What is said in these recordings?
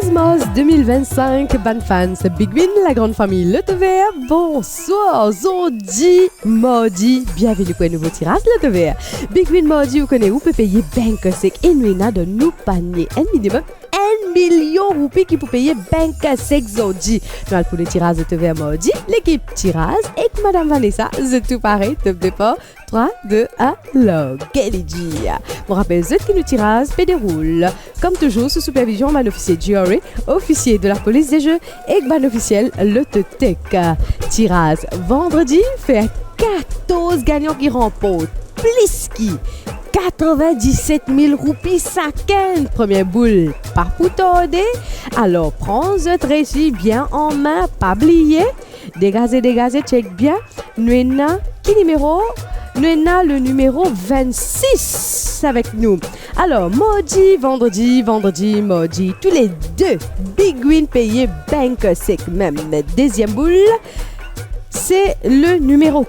11 mars 2025, ban fans, Big Win, la grande famille Le Tevert, bonsoir, Zodi, Mardi, bienvenue pour un nouveau tirage Le Tevert. Big Win Mardi, vous connaissez, vous pouvez payer Bank Sec et Nuena de nous panier, un minimum 1 million de roupies qui peut payer Bank Sec Zodi. Nous allons pour le tirage de Tevert Mardi, l'équipe tirage et Madame Vanessa, c'est tout pareil, top départ, 3, 2, 1, log, Kelly-G. Mon rappel, Z qui nous tirage, déroule. Comme toujours, sous supervision, man officier Gioré, officier de la police des jeux, et ban officiel, le Tetec. Tirage vendredi, fait 14 gagnants qui remportent. Pliski, 97 000 roupies chacun. Première boule, par poutordé. Alors, prends ce récit bien en main, pas oublier. Dégazé, check bien. Nuena, qui numéro? Nuena, le numéro 26 avec nous. Alors, mardi, vendredi, mardi, tous les deux. Big Win payé Bank Sec même. Deuxième boule, c'est le numéro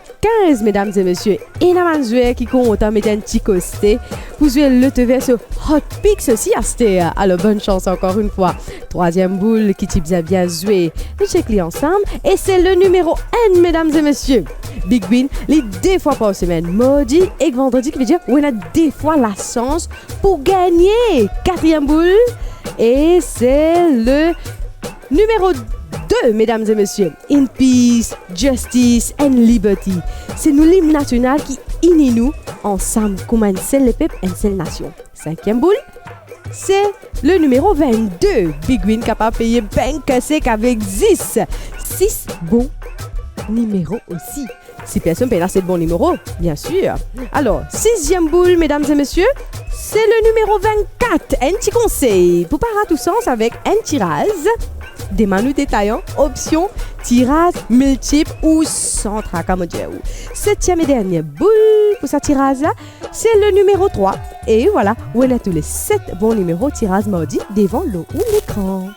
15, mesdames et messieurs. Et la manzouère qui compte à mettre un petit costé. Vous jouez le TV sur Hot Pix aussi à Sté. Alors, bonne chance encore une fois. Troisième boule qui type bien joué. Nous checkons ensemble. Et c'est le numéro N, mesdames et messieurs. Big Win, les 2 fois par semaine, mardi et vendredi, qui veut dire on a 2 fois la chance pour gagner. Quatrième boule. Et c'est le numéro 2, mesdames et messieurs. In peace, justice and liberty. C'est nous l'hymne national qui unit nous ensemble comme un seul peuple, une seule nation. Cinquième boule, c'est le numéro 22. Big Win capable de payer Bank Sec avec 10. 6 bons numéros aussi. Si personne paye là, c'est le bon numéro, bien sûr. Alors, 6e boule, mesdames et messieurs, c'est le numéro 24. Un petit conseil pour pas rater tout sens avec un tirage. Des menus détaillants, options, tirage, multiple ou sans tracas. 7e et dernière boule pour ce tirage-là, c'est le numéro 3. Et voilà, on a tous les 7 bons numéros tirage mardi devant le ou l'écran.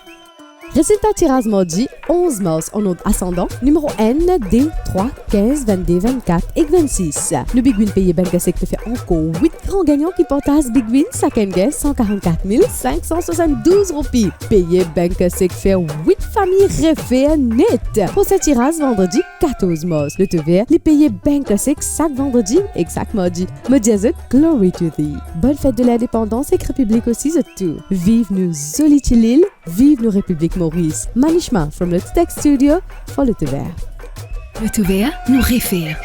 Résultat tirage mardi 11 mars en ordre ascendant, numéro N, D, 3, 15, 22, 24 et 26. Le Big Win payé Bank Sec te fait encore 8 grands gagnants qui partagent Big Win, chacun gagne 144 572 roupies. Payé Bank Sec fait 8 familles refait net. Pour ce tirage vendredi 14 mars, le Tevert, les payé Bank Sec chaque vendredi et chaque mardi. Me disait Glory to thee. Bonne fête de l'indépendance et République aussi, c'est tout. Vive nous Zolitilil, vive nos Républiques Maurice. Manishma from the Tech Studio for Le Tevert. Le Tevert nous réfère.